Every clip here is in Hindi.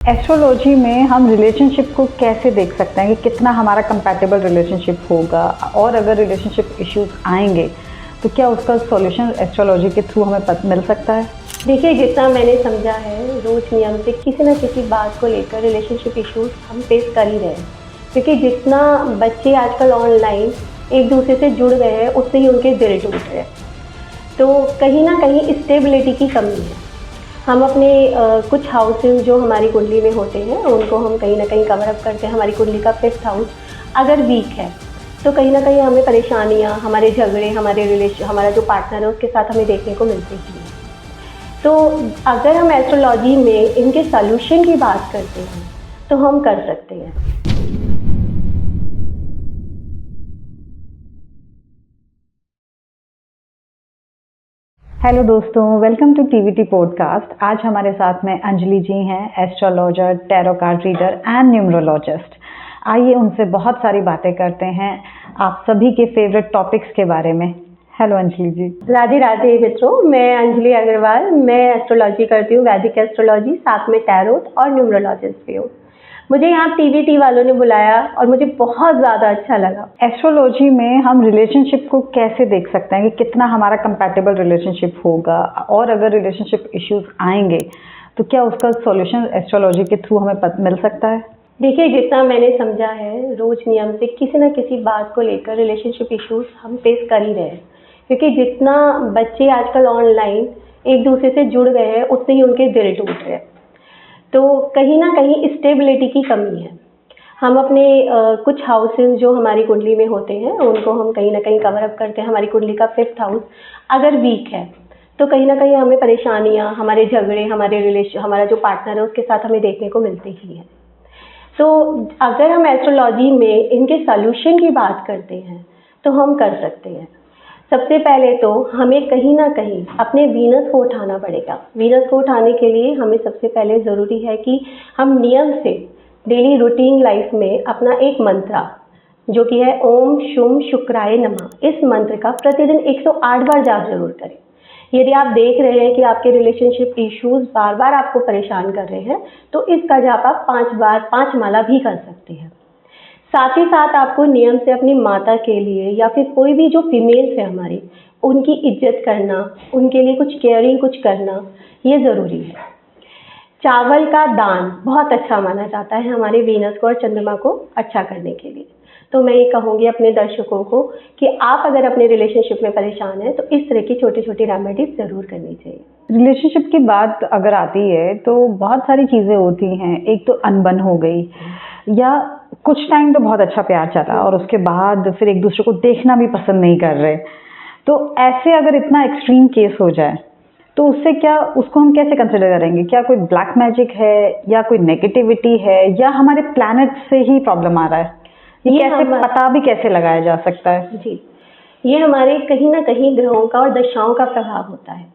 एस्ट्रोलॉजी में हम रिलेशनशिप को कैसे देख सकते हैं कि कितना हमारा कंपैटिबल रिलेशनशिप होगा, और अगर रिलेशनशिप इश्यूज आएंगे तो क्या उसका सॉल्यूशन एस्ट्रोलॉजी के थ्रू हमें मिल सकता है? देखिए, जितना मैंने समझा है, रोज़ नियम से किसी न किसी बात को लेकर रिलेशनशिप इश्यूज हम फेस कर ही रहे हैं। क्योंकि जितना बच्चे आजकल ऑनलाइन एक दूसरे से जुड़ रहे हैं, उससे ही उनके दिल टूट रहे हैं। तो कहीं ना कहीं स्टेबिलिटी की कमी है। हम अपने कुछ हाउसेस जो हमारी कुंडली में होते हैं, उनको हम कहीं ना कहीं कवर अप करते हैं। हमारी कुंडली का 5th हाउस अगर वीक है तो कहीं ना कहीं हमें परेशानियां, हमारे झगड़े, हमारा जो पार्टनर है उसके साथ हमें देखने को मिलती ही है। तो अगर हम एस्ट्रोलॉजी में इनके सॉल्यूशन की बात करते हैं तो हम कर सकते हैं। हेलो दोस्तों, वेलकम टू टीवीटी पॉडकास्ट। आज हमारे साथ में अंजलि जी हैं, astrologer, tarot card reader and numerologist. आइए उनसे बहुत सारी बातें करते हैं आप सभी के फेवरेट टॉपिक्स के बारे में। हेलो अंजलि जी। राधे राधे मित्रों, मैं अंजलि अग्रवाल। मैं एस्ट्रोलॉजी करती हूँ, वैदिक एस्ट्रोलॉजी, साथ में टैरोट और न्यूमरोलॉजिस्ट भी हूँ। मुझे यहाँ टीवीटी वालों ने बुलाया और मुझे बहुत ज़्यादा अच्छा लगा। एस्ट्रोलॉजी में हम रिलेशनशिप को कैसे देख सकते हैं कि कितना हमारा कंपैटिबल रिलेशनशिप होगा, और अगर रिलेशनशिप इश्यूज आएंगे तो क्या उसका सॉल्यूशन एस्ट्रोलॉजी के थ्रू हमें मिल सकता है? देखिए, जितना मैंने समझा है, रोज़ नियम से किसी न किसी बात को लेकर रिलेशनशिप इश्यूज हम फेस कर ही रहे हैं। क्योंकि जितना बच्चे आजकल ऑनलाइन एक दूसरे से जुड़ रहे हैं, उससे ही उनके दिल टूट रहे हैं। तो कहीं ना कहीं स्टेबिलिटी की कमी है। हम अपने कुछ हाउसेस जो हमारी कुंडली में होते हैं, उनको हम कहीं ना कहीं कवर अप करते हैं। हमारी कुंडली का 5th हाउस अगर वीक है तो कहीं ना कहीं हमें परेशानियां, हमारे झगड़े, हमारा जो पार्टनर है उसके साथ हमें देखने को मिलती ही है। तो अगर हम एस्ट्रोलॉजी में इनके सॉल्यूशन की बात करते हैं तो हम कर सकते हैं। सबसे पहले तो हमें कहीं ना कहीं अपने वीनस को उठाना पड़ेगा। वीनस को उठाने के लिए हमें सबसे पहले ज़रूरी है कि हम नियम से डेली रूटीन लाइफ में अपना एक मंत्र, जो कि है ओम शुम शुक्राय नमः, इस मंत्र का प्रतिदिन 108 बार जाप जरूर करें। यदि आप देख रहे हैं कि आपके रिलेशनशिप इश्यूज बार बार आपको परेशान कर रहे हैं तो इसका जाप आप 5 बार 5 माला भी कर सकते हैं। साथ ही साथ आपको नियम से अपनी माता के लिए या फिर कोई भी जो फीमेल्स है हमारी, उनकी इज्जत करना, उनके लिए कुछ केयरिंग कुछ करना, ये ज़रूरी है। चावल का दान बहुत अच्छा माना जाता है हमारे वीनस को और चंद्रमा को अच्छा करने के लिए। तो मैं ये कहूँगी अपने दर्शकों को कि आप अगर अपने रिलेशनशिप में परेशान हैं तो इस तरह की छोटी छोटी रेमेडीज ज़रूर करनी चाहिए। रिलेशनशिप की बात अगर आती है तो बहुत सारी चीज़ें होती हैं। एक तो अनबन हो गई, या कुछ टाइम तो बहुत अच्छा प्यार चला और उसके बाद फिर एक दूसरे को देखना भी पसंद नहीं कर रहे। तो ऐसे अगर इतना एक्सट्रीम केस हो जाए तो उससे क्या, उसको हम कैसे कंसिडर करेंगे? क्या कोई ब्लैक मैजिक है, या कोई नेगेटिविटी है, या हमारे प्लैनेट से ही प्रॉब्लम आ रहा है? ये कैसे पता भी कैसे लगाया जा सकता है? जी, ये हमारे कहीं ना कहीं ग्रहों का और दशाओं का प्रभाव होता है।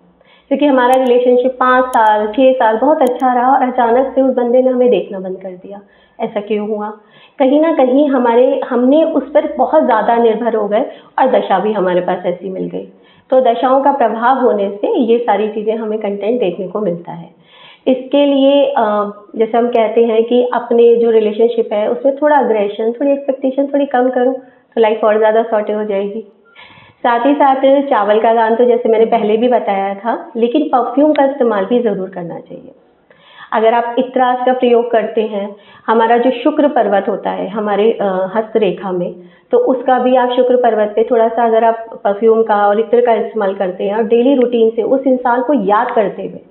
क्योंकि हमारा रिलेशनशिप 5 साल 6 साल बहुत अच्छा रहा और अचानक से उस बंदे ने हमें देखना बंद कर दिया। ऐसा क्यों हुआ? कहीं ना कहीं हमने उस पर बहुत ज़्यादा निर्भर हो गए और दशा भी हमारे पास ऐसी मिल गई। तो दशाओं का प्रभाव होने से ये सारी चीज़ें हमें कंटेंट देखने को मिलता है। इसके लिए जैसे हम कहते हैं कि अपने जो रिलेशनशिप है उसमें थोड़ा अग्रेशन, थोड़ी एक्सपेक्टेशन थोड़ी कम करो तो लाइफ और ज़्यादा सॉर्टेड हो जाएगी। साथ ही साथ चावल का दान तो जैसे मैंने पहले भी बताया था, लेकिन परफ्यूम का इस्तेमाल भी ज़रूर करना चाहिए। अगर आप इत्रास का प्रयोग करते हैं, हमारा जो शुक्र पर्वत होता है हमारे हस्तरेखा में, तो उसका भी आप शुक्र पर्वत पे थोड़ा सा अगर आप परफ्यूम का और इत्र का इस्तेमाल करते हैं और डेली रूटीन से उस इंसान को याद करते हुए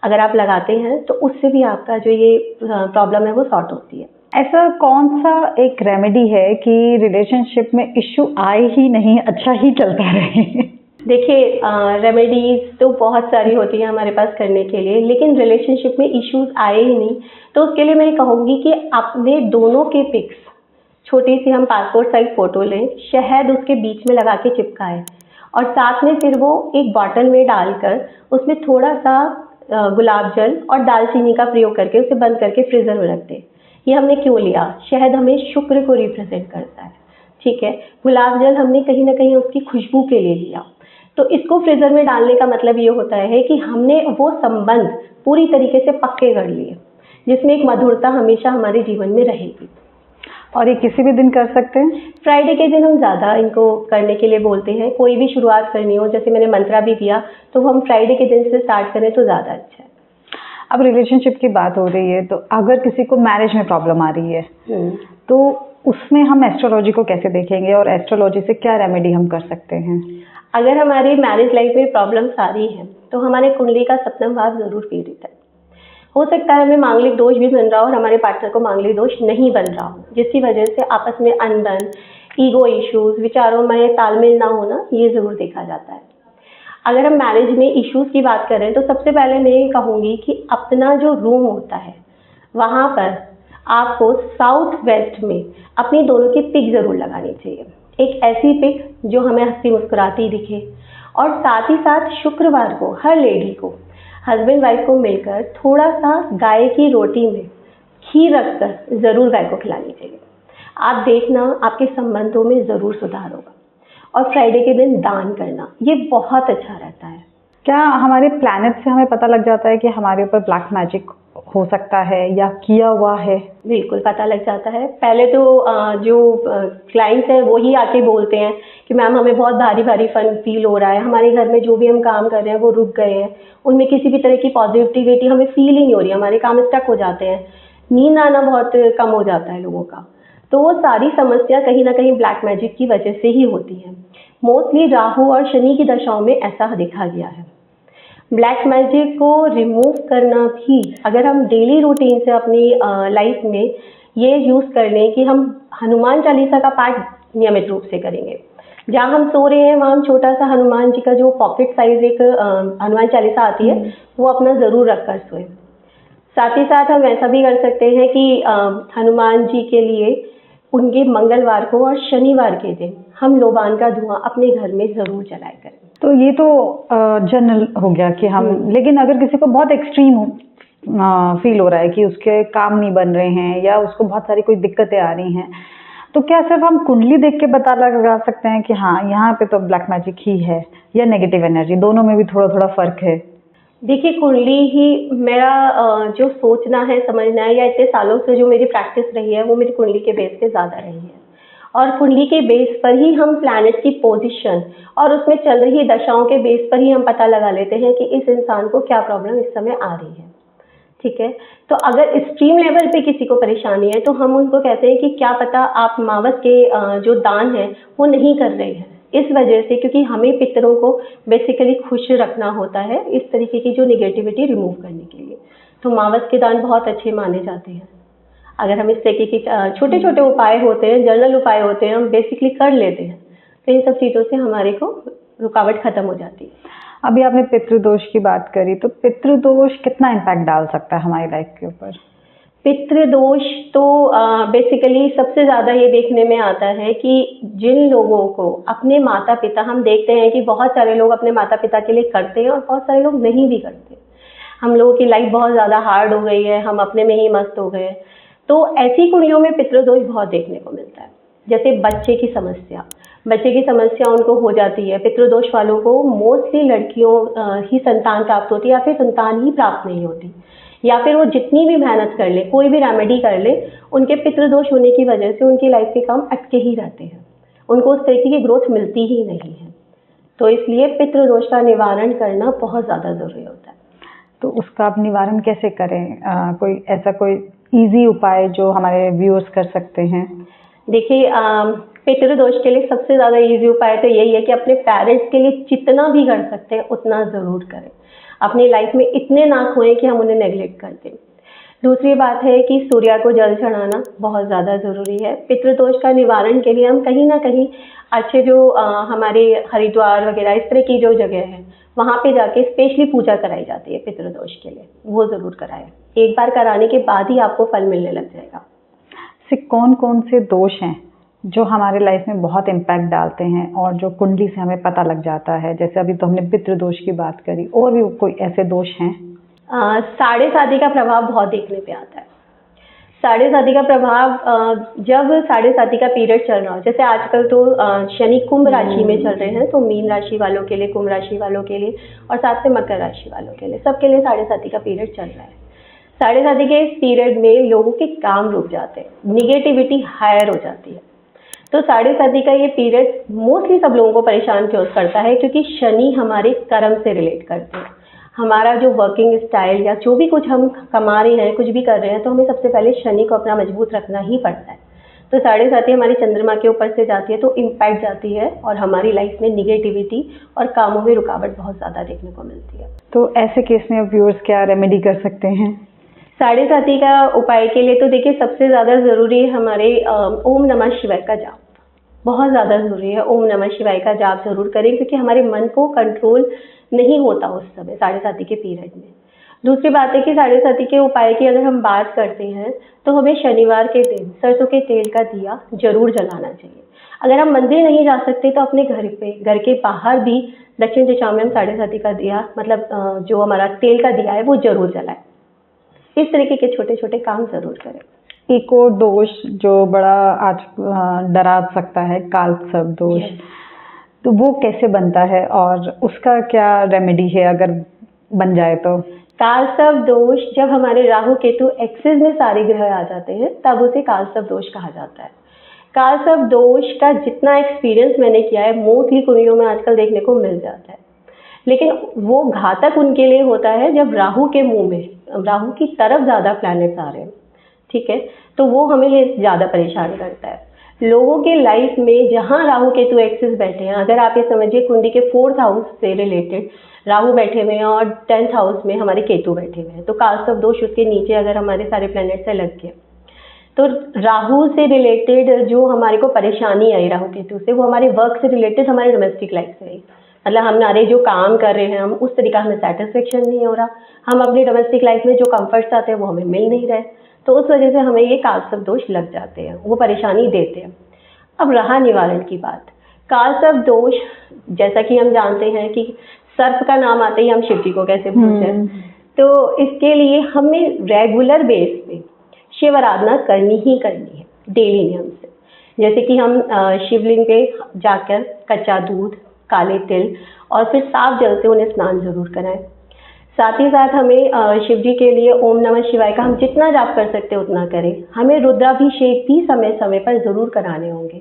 अगर आप लगाते हैं तो उससे भी आपका जो ये प्रॉब्लम है वो सॉर्ट होती है। ऐसा कौन सा एक रेमेडी है कि रिलेशनशिप में इश्यू आए ही नहीं, अच्छा ही चलता रहे? देखिए, रेमेडीज तो बहुत सारी होती है हमारे पास करने के लिए, लेकिन रिलेशनशिप में इश्यूज आए ही नहीं तो उसके लिए मैं कहूँगी कि अपने दोनों के पिक्स, छोटी सी हम पासपोर्ट साइज फ़ोटो लें, शहद उसके बीच में लगा के चिपकाएं और साथ में फिर वो एक बॉटल में डालकर उसमें थोड़ा सा गुलाब जल और दालचीनी का प्रयोग करके उसे बंद करके फ्रीज़र में रख दें। ये हमने क्यों लिया? शहद हमें शुक्र को रिप्रेजेंट करता है, ठीक है। गुलाब जल हमने कहीं ना कहीं उसकी खुशबू के लिए लिया। तो इसको फ्रीज़र में डालने का मतलब ये होता है कि हमने वो संबंध पूरी तरीके से पक्के कर लिए। जिसमें एक मधुरता हमेशा हमारे जीवन में रहेगी। और ये किसी भी दिन कर सकते हैं? फ्राइडे के दिन हम ज़्यादा इनको करने के लिए बोलते हैं। कोई भी शुरुआत करनी हो, जैसे मैंने मंत्रा भी दिया, तो हम फ्राइडे के दिन से स्टार्ट करें तो ज़्यादा अच्छा है। अब रिलेशनशिप की बात हो रही है, तो अगर किसी को मैरिज में प्रॉब्लम आ रही है, तो उसमें हम एस्ट्रोलॉजी को कैसे देखेंगे और एस्ट्रोलॉजी से क्या रेमेडी हम कर सकते हैं? अगर हमारी मैरिज लाइफ में प्रॉब्लम्स आ रही हैं, तो हमारे कुंडली का सप्तम भाव ज़रूर पीड़ित है। हो सकता है हमें मांगलिक दोष भी बन रहा हो और हमारे पार्टनर को मांगलिक दोष नहीं बन रहा हो, जिसकी वजह से आपस में अनबन, ईगो इश्यूज, विचारों में तालमेल ना होना, ये ज़रूर देखा जाता है। अगर हम मैरिज में इश्यूज की बात करें, तो सबसे पहले मैं ये कहूँगी कि अपना जो रूम होता है, वहाँ पर आपको साउथ वेस्ट में अपनी दोनों की पिक ज़रूर लगानी चाहिए। एक ऐसी पिक जो हमें हंसती मुस्कुराती दिखे, और साथ ही साथ शुक्रवार को हर लेडी को हस्बैंड वाइफ को मिलकर थोड़ा सा गाय की रोटी में घी रखकर ज़रूर गाय को खिलानी चाहिए। आप देखना आपके संबंधों में ज़रूर सुधार होगा। और फ्राइडे के दिन दान करना, ये बहुत अच्छा रहता है। क्या हमारे प्लैनेट से हमें पता लग जाता है कि हमारे ऊपर ब्लैक मैजिक हो सकता है या किया हुआ है? बिल्कुल पता लग जाता है। पहले तो जो क्लाइंट्स हैं वो ही आके बोलते हैं कि मैम हमें बहुत भारी भारी फन फील हो रहा है, हमारे घर में जो भी हम काम कर रहे हैं वो रुक गए हैं, उनमें किसी भी तरह की पॉजिटिविटी हमें फील ही नहीं हो रही, हमारे काम स्टक हो जाते हैं, नींद आना बहुत कम हो जाता है लोगों का। तो वो सारी समस्या कहीं ना कहीं ब्लैक मैजिक की वजह से ही होती है। मोस्टली राहु और शनि की दशाओं में ऐसा देखा गया है। ब्लैक मैजिक को रिमूव करना भी, अगर हम डेली रूटीन से अपनी लाइफ में ये यूज़ कर लें कि हम हनुमान चालीसा का पाठ नियमित रूप से करेंगे। जहाँ हम सो रहे हैं वहाँ हम छोटा सा हनुमान जी का जो पॉकेट साइज एक हनुमान चालीसा आती है, वो अपना ज़रूर रख कर सोएं। साथ ही साथ हम ऐसा भी कर सकते हैं कि हनुमान जी के लिए उनके मंगलवार को और शनिवार के दिन हम लोबान का धुआं अपने घर में ज़रूर जलाया करें। तो ये तो जनरल हो गया कि हम, लेकिन अगर किसी को बहुत एक्सट्रीम फील हो रहा है कि उसके काम नहीं बन रहे हैं या उसको बहुत सारी कोई दिक्कतें आ रही हैं, तो क्या सिर्फ हम कुंडली देख के पता लगा सकते हैं कि हाँ यहाँ पे तो ब्लैक मैजिक ही है, या नेगेटिव एनर्जी? दोनों में भी थोड़ा थोड़ा फर्क है। देखिए, कुंडली ही मेरा जो सोचना है, समझना है, या इतने सालों से जो मेरी प्रैक्टिस रही है वो मेरी कुंडली के बेस पे ज़्यादा रही है। और कुंडली के बेस पर ही हम प्लैनेट की पोजीशन और उसमें चल रही दशाओं के बेस पर ही हम पता लगा लेते हैं कि इस इंसान को क्या प्रॉब्लम इस समय आ रही है। ठीक है, तो अगर एक्सट्रीम लेवल पे किसी को परेशानी है तो हम उनको कहते हैं कि क्या पता आप मावस के जो दान है वो नहीं कर रहे हैं, इस वजह से, क्योंकि हमें पितरों को बेसिकली खुश रखना होता है इस तरीके की जो निगेटिविटी रिमूव करने के लिए। तो मावस के दान बहुत अच्छे माने जाते हैं। अगर हम इस तरीके के छोटे छोटे उपाय होते हैं, जनरल उपाय होते हैं, हम बेसिकली कर लेते हैं, तो इन सब चीज़ों से हमारे को रुकावट खत्म हो जाती है। अभी आपने पितृदोष की बात करी, तो पितृदोष कितना इम्पैक्ट डाल सकता है हमारी लाइफ के ऊपर? पितृदोष तो बेसिकली सबसे ज़्यादा ये देखने में आता है कि जिन लोगों को अपने माता पिता, हम देखते हैं कि बहुत सारे लोग अपने माता पिता के लिए करते हैं और बहुत सारे लोग नहीं भी करते। हम लोगों की लाइफ बहुत ज़्यादा हार्ड हो गई है, हम अपने में ही मस्त हो गए, तो ऐसी कुंडलियों में पितृदोष बहुत देखने को मिलता है। जैसे बच्चे की समस्या उनको हो जाती है। पितृदोष वालों को मोस्टली लड़कियों ही संतान प्राप्त होती है, या फिर संतान ही प्राप्त नहीं होती, या फिर वो जितनी भी मेहनत कर ले, कोई भी रेमेडी कर ले, उनके पितृदोष होने की वजह से उनकी लाइफ के काम अटके ही रहते हैं, उनको उस तरीके की ग्रोथ मिलती ही नहीं है। तो इसलिए पितृदोष का निवारण करना बहुत ज़्यादा ज़रूरी होता है। तो उसका आप निवारण कैसे करें? कोई ऐसा कोई इजी उपाय जो हमारे व्यूअर्स कर सकते हैं? देखिए, पितृदोष के लिए सबसे ज़्यादा इजी उपाय तो यही है कि अपने पेरेंट्स के लिए जितना भी कर सकते हैं उतना ज़रूर करें। अपनी लाइफ में इतने ना खोएं कि हम उन्हें नेग्लेक्ट कर दें। दूसरी बात है कि सूर्य को जल चढ़ाना बहुत ज़्यादा ज़रूरी है। पितृदोष का निवारण के लिए हम कहीं ना कहीं अच्छे जो हमारे हरिद्वार वगैरह इस तरह की जो जगह है वहाँ पे जाके स्पेशली पूजा कराई जाती है पितृदोष के लिए, वो ज़रूर कराएं। एक बार कराने के बाद ही आपको फल मिलने लग जाएगा। कौन कौन से दोष हैं जो हमारे लाइफ में बहुत इम्पैक्ट डालते हैं और जो कुंडली से हमें पता लग जाता है? जैसे अभी तो हमने पितृदोष की बात करी, और भी कोई ऐसे दोष हैं? साढ़े साथी का प्रभाव बहुत देखने पे आता है। साढ़े साथी का प्रभाव जब साढ़े साथी का पीरियड चल रहा हो, जैसे आजकल तो शनि कुंभ राशि में चल रहे हैं, तो मीन राशि वालों के लिए, कुंभ राशि वालों के लिए और साथ में मकर राशि वालों के लिए, सबके लिए साढ़े साथी का पीरियड चल रहा है। साढ़े साथी के इस पीरियड में लोगों के काम रुक जाते हैं, निगेटिविटी हायर हो जाती है। तो साढ़े साथी का ये पीरियड मोस्टली सब लोगों को परेशान क्यों करता है, क्योंकि शनि हमारे कर्म से रिलेट करते हैं। हमारा जो वर्किंग स्टाइल या जो भी कुछ हम कमा रहे हैं, कुछ भी कर रहे हैं, तो हमें सबसे पहले शनि को अपना मजबूत रखना ही पड़ता है। तो साढ़े साथी हमारी चंद्रमा के ऊपर से जाती है तो इम्पैक्ट जाती है और हमारी लाइफ में निगेटिविटी और कामों में रुकावट बहुत ज़्यादा देखने को मिलती है। तो ऐसे केस में व्यूअर्स क्या रेमेडी कर सकते हैं? साढ़े साथी का उपाय के लिए तो देखिए सबसे ज़्यादा ज़रूरी है हमारे ओम नमः शिवाय का जाप, बहुत ज़्यादा ज़रूरी है। ओम नमः शिवाय का जाप जरूर करें, क्योंकि हमारे मन को कंट्रोल नहीं होता उस समय साढ़े साथी के पीरियड में। दूसरी बात है कि साढ़े साथी के उपाय की अगर हम बात करते हैं तो हमें शनिवार के दिन सरसों के तेल का दिया जरूर जलाना चाहिए। अगर हम मंदिर नहीं जा सकते तो अपने घर के बाहर भी दक्षिण दिशा में हम साढ़े साथी का दिया, मतलब जो हमारा तेल का दिया है वो जरूर जलाएं। इस तरीके के छोटे छोटे काम जरूर करें। एक और दोष जो बड़ा आज डरा सकता है, काल सर्प दोष, तो वो कैसे बनता है और उसका क्या रेमेडी है अगर बन जाए तो? काल सर्प दोष जब हमारे राहु केतु एक्सिस में सारे ग्रह आ जाते हैं तब उसे काल सर्प दोष कहा जाता है। काल सर्प दोष का जितना एक्सपीरियंस मैंने किया है, मोस्टली कुंडलियों में आजकल देखने को मिल जाता है, लेकिन वो घातक उनके लिए होता है जब राहु के मुंह में, राहु की तरफ ज़्यादा प्लैनेट्स आ रहे हैं, ठीक है, तो वो हमें ज़्यादा परेशान करता है। लोगों के लाइफ में जहाँ राहु केतु एक्सिस बैठे हैं, अगर आप ये समझिए कुंडली के 4th हाउस से रिलेटेड राहु बैठे हुए हैं और 10th हाउस में हमारे केतु बैठे हुए हैं, तो काल सर्प दोष उसके नीचे अगर हमारे सारे प्लैनेट से लग गए तो राहु से रिलेटेड जो हमारे को परेशानी आई राहु केतु से, वो हमारे वर्क से रिलेटेड, हमारे डोमेस्टिक लाइफ से आई। मतलब हमारे जो काम कर रहे हैं हम उस तरीका हमें सेटिस्फेक्शन नहीं हो रहा, हम अपनी डोमेस्टिक लाइफ में जो कंफर्ट्स आते हैं वो हमें मिल नहीं रहे, तो उस वजह से हमें ये काल सर्प दोष लग जाते हैं, वो परेशानी देते हैं। अब रहा निवारण की बात, काल सर्प दोष जैसा कि हम जानते हैं कि सर्प का नाम आते ही हम शिव जी को कैसे भूलते हैं, तो इसके लिए हमें रेगुलर बेस पे शिव आराधना करनी ही करनी है, डेली नियम से। जैसे कि हम शिवलिंग पे जाकर कच्चा दूध, काले तिल और फिर साफ जल से उन्हें स्नान जरूर कराएं। साथ ही साथ हमें शिव जी के लिए ओम नमः शिवाय का हम जितना जाप कर सकते हैं उतना करें। हमें रुद्राभिषेक भी समय समय पर जरूर कराने होंगे।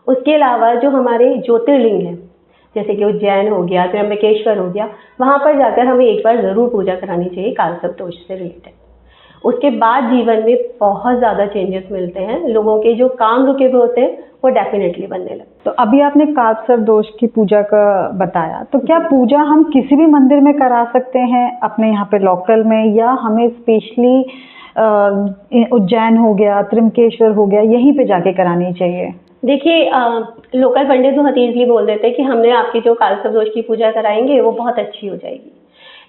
उसके अलावा जो हमारे ज्योतिर्लिंग है, जैसे कि उज्जैन हो गया, त्र्यंबकेश्वर हो गया, वहाँ पर जाकर हमें एक बार जरूर पूजा करानी चाहिए काल सर्प दोष से रिलेटेड। उसके बाद जीवन में बहुत ज़्यादा चेंजेस मिलते हैं, लोगों के जो काम रुके हुए होते हैं वो डेफिनेटली बनने लगते। तो अभी आपने काल सर्प दोष की पूजा का बताया, तो क्या पूजा हम किसी भी मंदिर में करा सकते हैं अपने यहाँ पे लोकल में, या हमें स्पेशली उज्जैन हो गया, त्र्यंबकेश्वर हो गया, यहीं पे जाके करानी चाहिए? देखिए लोकल पंडित बहुत ईजिली बोल देते हैं कि हमने आपकी जो काल सर्प दोष की पूजा कराएंगे वो बहुत अच्छी हो जाएगी,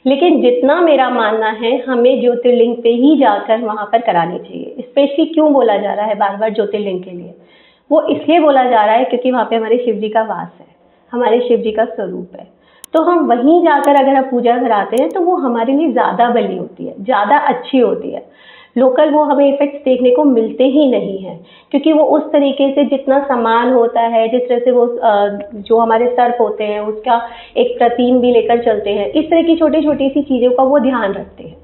लेकिन जितना मेरा मानना है हमें ज्योतिर्लिंग पे ही जाकर वहाँ पर करानी चाहिए। स्पेशली क्यों बोला जा रहा है बार बार ज्योतिर्लिंग के लिए, वो इसलिए बोला जा रहा है क्योंकि वहाँ पे हमारे शिव जी का वास है, हमारे शिव जी का स्वरूप है, तो हम वहीं जाकर अगर हम पूजा कराते हैं तो वो हमारे लिए ज़्यादा बली होती है, ज़्यादा अच्छी होती है। लोकल वो हमें इफेक्ट्स देखने को मिलते ही नहीं हैं, क्योंकि वो उस तरीके से जितना सामान होता है, जिस तरह से वो जो हमारे सर्प होते हैं उसका एक प्रतिम भी लेकर चलते हैं, इस तरह की छोटी छोटी सी चीज़ों का वो ध्यान रखते हैं।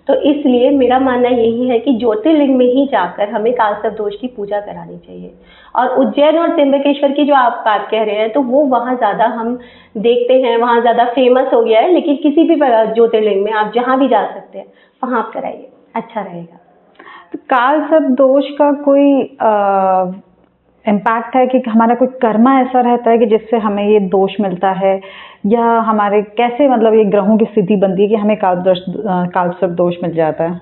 तो इसलिए मेरा मानना यही है कि ज्योतिर्लिंग में ही जाकर हमें काल सर्प दोष की पूजा करानी चाहिए। और उज्जैन और त्र्यंबकेश्वर की जो आप बात कह रहे हैं, तो वो वहाँ ज़्यादा हम देखते हैं, वहाँ ज़्यादा फेमस हो गया है, लेकिन किसी भी ज्योतिर्लिंग में आप जहाँ भी जा सकते हैं वहाँ आप कराइए, अच्छा रहेगा। तो काल सर्प दोष का कोई इम्पैक्ट है कि हमारा कोई कर्मा ऐसा रहता है कि जिससे हमें ये दोष मिलता है, या हमारे कैसे मतलब ये ग्रहों की स्थिति बनती है कि हमें काल सर्प दोष मिल जाता है?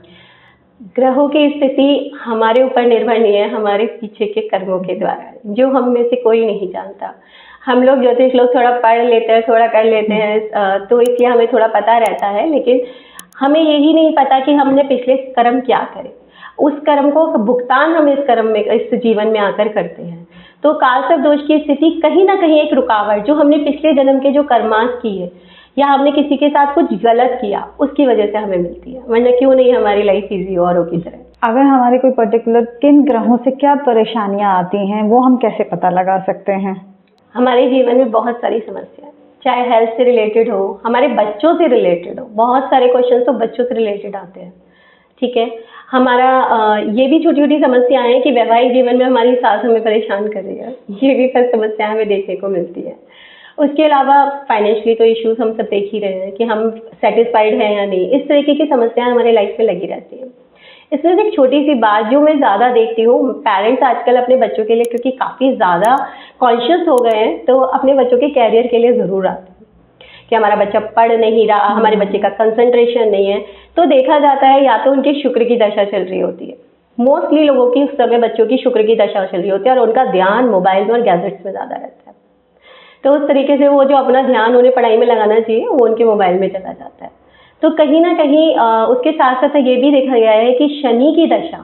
ग्रहों की स्थिति हमारे ऊपर निर्भर नहीं है, हमारे पीछे के कर्मों के द्वारा, जो हम में से कोई नहीं जानता। हम लोग ज्योतिष लोग थोड़ा पढ़ लेते हैं, थोड़ा कर लेते हैं, तो इसलिए हमें थोड़ा पता रहता है, लेकिन हमें यही नहीं पता कि हमने पिछले कर्म क्या करे, उस कर्म को भुगतान हम इस जीवन में आकर करते हैं। तो काल सर्प दोष की स्थिति कहीं ना कहीं एक रुकावट, जो हमने पिछले जन्म के जो कर्मांश किए या हमने किसी के साथ कुछ गलत किया, उसकी वजह से हमें मिलती है, वरना क्यों नहीं हमारी लाइफ इजी औरों की तरह। अगर हमारे कोई पर्टिकुलर किन ग्रहों से क्या परेशानियां आती हैं, वो हम कैसे पता लगा सकते हैं? हमारे जीवन में बहुत सारी समस्याएं, चाहे हेल्थ से रिलेटेड हो, हमारे बच्चों से रिलेटेड हो, बहुत सारे क्वेश्चन तो बच्चों से रिलेटेड आते हैं, ठीक है। हमारा ये भी छोटी छोटी समस्याएं हैं कि वैवाहिक जीवन में हमारी सास हमें परेशान कर रही है, ये भी सब समस्याएं हमें देखने को मिलती है। उसके अलावा फाइनेंशियली तो इश्यूज हम सब देख ही रहे हैं कि हम सेटिस्फाइड हैं या नहीं, इस तरीके की समस्याएं हमारे लाइफ में लगी रहती है। इसमें से एक छोटी सी बात जो मैं ज़्यादा देखती हूँ, पेरेंट्स आजकल अपने बच्चों के लिए क्योंकि काफ़ी ज़्यादा कॉन्शियस हो गए हैं, तो अपने बच्चों के कैरियर के लिए ज़रूर आते हैं कि हमारा बच्चा पढ़ नहीं रहा, हमारे बच्चे का कंसंट्रेशन नहीं है, तो देखा जाता है या तो उनके शुक्र की दशा चल रही होती है। मोस्टली लोगों की उस समय बच्चों की शुक्र की दशा चल रही होती है और उनका ध्यान मोबाइल में और गैजेट्स में ज़्यादा रहता है। तो उस तरीके से वो जो अपना ध्यान उन्हें पढ़ाई में लगाना चाहिए वो उनके मोबाइल में चला जाता है। तो कहीं ना कहीं उसके साथ साथ ये भी देखा गया है कि शनि की दशा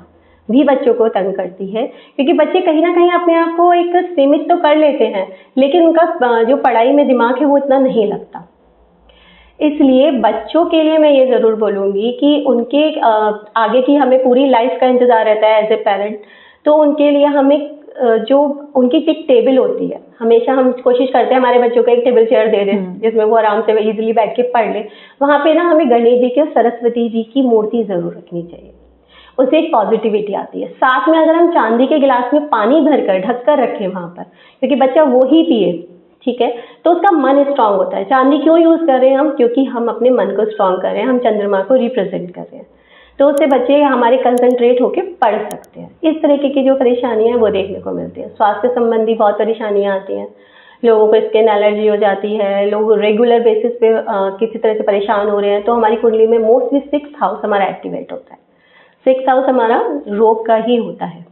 भी बच्चों को तंग करती है, क्योंकि बच्चे कहीं ना कहीं अपने आप को एक सीमित तो कर लेते हैं, लेकिन उनका जो पढ़ाई में दिमाग है वो इतना नहीं लगता। इसलिए बच्चों के लिए मैं ये ज़रूर बोलूँगी कि उनके आगे की हमें पूरी लाइफ का इंतज़ार रहता है एज ए पेरेंट, तो उनके लिए हमें जो उनकी एक टेबल होती है, हमेशा हम कोशिश करते हैं हमारे बच्चों को एक टेबल चेयर दे दें जिसमें वो आराम से इजीली बैठ के पढ़ ले। वहाँ पे ना हमें गणेश जी की और सरस्वती जी की मूर्ति ज़रूर रखनी चाहिए, उससे एक पॉजिटिविटी आती है। साथ में अगर हम चांदी के गिलास में पानी भरकर ढक कर रखें वहाँ पर, क्योंकि बच्चा वो ही पिए, ठीक है, तो उसका मन स्ट्रांग होता है। चांदी क्यों यूज़ कर रहे हैं हम? क्योंकि हम अपने मन को स्ट्रांग कर रहे हैं, हम चंद्रमा को रिप्रेजेंट कर रहे हैं, तो उससे बच्चे हमारे कंसंट्रेट होकर पढ़ सकते हैं। इस तरीके की जो परेशानियां हैं वो देखने को मिलती है। स्वास्थ्य संबंधी बहुत परेशानियां आती हैं, लोगों को स्किन एलर्जी हो जाती है, लोग रेगुलर बेसिस पे किसी तरह से परेशान हो रहे हैं, तो हमारी कुंडली में मोस्टली 6th हाउस हमारा एक्टिवेट होता है। 6th हाउस हमारा रोग का ही होता है।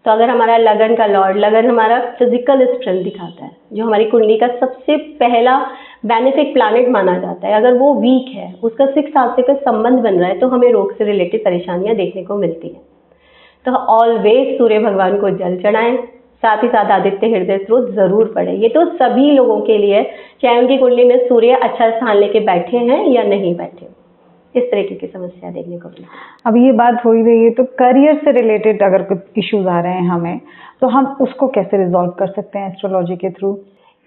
तो अगर हमारा लगन का लॉर्ड, लगन हमारा फिजिकल स्ट्रेंथ दिखाता है, जो हमारी कुंडली का सबसे पहला बेनिफिक प्लैनेट माना जाता है, अगर वो वीक है, उसका 6th हाउस से कोई संबंध बन रहा है, तो हमें रोग से रिलेटेड परेशानियां देखने को मिलती हैं। तो ऑलवेज सूर्य भगवान को जल चढ़ाएं, साथ ही साथ आदित्य हृदय स्रोत जरूर पढ़ें। ये तो सभी लोगों के लिए, चाहे उनकी कुंडली में सूर्य अच्छा स्थान लेके बैठे हैं या नहीं बैठे, इस तरीके की समस्या देखने को मिलती है। अब ये बात हो ही रही है, तो करियर से रिलेटेड अगर कुछ इश्यूज आ रहे हैं हमें, तो हम उसको कैसे रिजॉल्व कर सकते हैं एस्ट्रोलॉजी के थ्रू?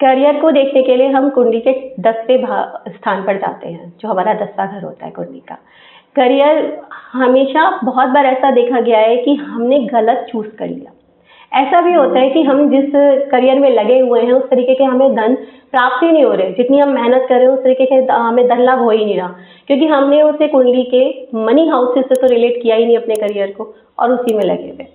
करियर को देखने के लिए हम कुंडली के 10वें स्थान पर जाते हैं, जो हमारा 10वां घर होता है कुंडली का। करियर हमेशा बहुत बार ऐसा देखा गया है कि हमने गलत चूज कर लिया। ऐसा भी होता है कि हम जिस करियर में लगे हुए हैं उस तरीके के हमें धन प्राप्त ही नहीं हो रहे, जितनी हम मेहनत कर रहे हैं उस तरीके के हमें धन लाभ हो ही नहीं रहा, क्योंकि हमने उसे कुंडली के मनी हाउसेस से तो रिलेट किया ही नहीं अपने करियर को, और उसी में लगे हुए।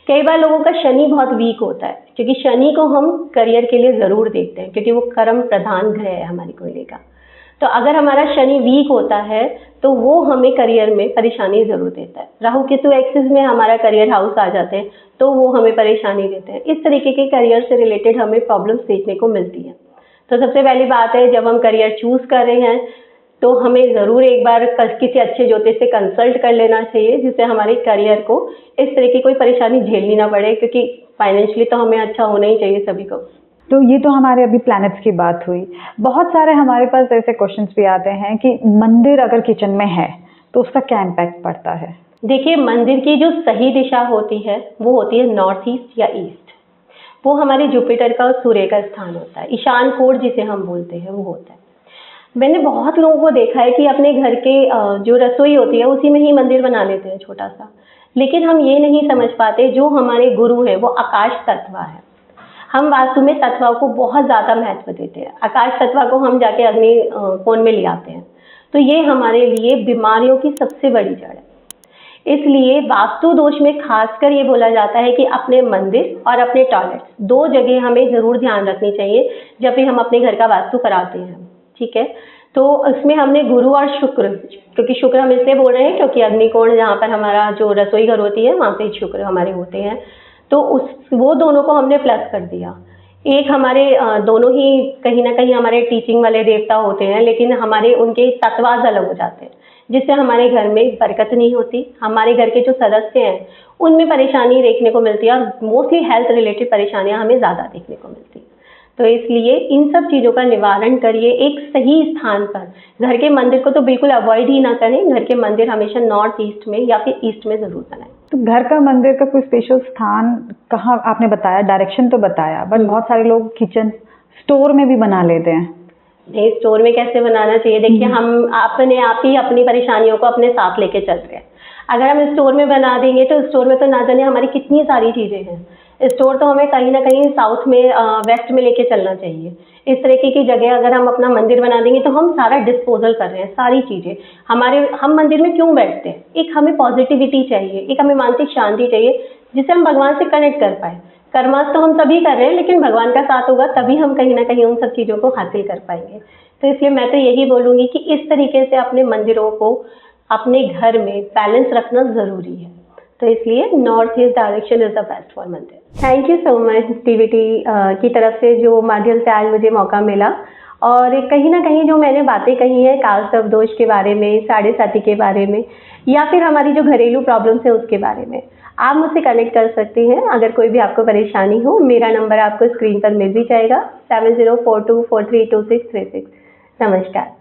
कई बार लोगों का शनि बहुत वीक होता है, क्योंकि शनि को हम करियर के लिए ज़रूर देखते हैं, क्योंकि वो कर्म प्रधान ग्रह है हमारी कुंडली का। तो अगर हमारा शनि वीक होता है तो वो हमें करियर में परेशानी ज़रूर देता है। राहु केतु एक्सिस में हमारा करियर हाउस आ जाते हैं तो वो हमें परेशानी देते हैं। इस तरीके के करियर से रिलेटेड हमें प्रॉब्लम्स देखने को मिलती हैं। तो सबसे पहली बात है, जब हम करियर चूज़ कर रहे हैं तो हमें ज़रूर एक बार किसी अच्छे ज्योतिष से कंसल्ट कर लेना चाहिए, जिससे हमारे करियर को इस तरह की कोई परेशानी झेलनी ना पड़े, क्योंकि फाइनेंशियली तो हमें अच्छा होना ही चाहिए सभी को। तो ये तो हमारे अभी प्लैनेट्स की बात हुई। बहुत सारे हमारे पास ऐसे क्वेश्चंस भी आते हैं कि मंदिर अगर किचन में है तो उसका क्या इम्पैक्ट पड़ता है? देखिए, मंदिर की जो सही दिशा होती है वो होती है नॉर्थ ईस्ट या ईस्ट। वो हमारे जुपिटर का और सूर्य का स्थान होता है। ईशान कोण जिसे हम बोलते हैं वो होता है। मैंने बहुत लोगों को देखा है कि अपने घर के जो रसोई होती है उसी में ही मंदिर बना लेते हैं छोटा सा, लेकिन हम ये नहीं समझ पाते जो हमारे गुरु है वो आकाश तत्व है। हम वास्तु में तत्वों को बहुत ज़्यादा महत्व देते हैं। आकाश तत्व को हम जाके अग्नि कोण में ले आते हैं, तो ये हमारे लिए बीमारियों की सबसे बड़ी जड़ है। इसलिए वास्तु दोष में खासकर ये बोला जाता है कि अपने मंदिर और अपने टॉयलेट, दो जगह हमें ज़रूर ध्यान रखनी चाहिए जब भी हम अपने घर का वास्तु कराते हैं, ठीक है। तो इसमें हमने गुरु और शुक्र, क्योंकि शुक्र हम इसलिए बोल रहे हैं क्योंकि अग्निकोण जहाँ पर हमारा जो रसोई घर होती है वहाँ पे शुक्र हमारे होते हैं, तो वो दोनों को हमने प्लस कर दिया। एक हमारे दोनों ही कहीं ना कहीं हमारे टीचिंग वाले देवता होते हैं, लेकिन हमारे उनके तत्वाज अलग हो जाते हैं, जिससे हमारे घर में बरकत नहीं होती। हमारे घर के जो सदस्य हैं उनमें परेशानी देखने को मिलती है, और मोस्टली हेल्थ रिलेटेड परेशानियां हमें ज़्यादा देखने को मिलती है। तो इसलिए इन सब चीज़ों का निवारण करिए एक सही स्थान पर। घर के मंदिर को तो बिल्कुल अवॉइड ही ना करें। घर के मंदिर हमेशा नॉर्थ ईस्ट में या फिर ईस्ट में ज़रूर बनाएं। तो घर का मंदिर का कोई स्पेशल स्थान कहाँ आपने बताया, डायरेक्शन तो बताया, बट बहुत सारे लोग किचन स्टोर में भी बना लेते हैं। नहीं, स्टोर में कैसे बनाना चाहिए? देखिए, हम अपने आप ही अपनी परेशानियों को अपने साथ लेके चल रहे हैं। अगर हम स्टोर में बना देंगे तो स्टोर में तो ना जाने हमारी कितनी सारी चीज़ें हैं। स्टोर तो हमें कहीं ना कहीं साउथ में वेस्ट में लेके चलना चाहिए। इस तरीके की जगह अगर हम अपना मंदिर बना देंगे तो हम सारा डिस्पोजल कर रहे हैं, सारी चीज़ें हम मंदिर में क्यों बैठते हैं? एक हमें पॉजिटिविटी चाहिए, एक हमें मानसिक शांति चाहिए जिससे हम भगवान से कनेक्ट कर पाए। कर्मास तो हम सभी कर रहे हैं, लेकिन भगवान का साथ होगा तभी हम कहीं ना कहीं उन सब चीज़ों को हासिल कर पाएंगे। तो इसलिए मैं तो यही बोलूँगी कि इस तरीके से अपने मंदिरों को अपने घर में बैलेंस रखना ज़रूरी है। तो इसलिए north east direction is the best for मंदिर। Thank you so much TVT की तरफ से जो माध्यम से आज मुझे मौका मिला, और कहीं ना कहीं जो मैंने बातें कही हैं काल सर्प दोष के बारे में, साढ़े साथी के बारे में, या फिर हमारी जो घरेलू प्रॉब्लम्स है उसके बारे में, आप मुझसे कनेक्ट कर सकती हैं। अगर कोई भी आपको परेशानी हो, मेरा नंबर आपको स्क्रीन पर मिल भी जाएगा 7042432636। नमस्कार।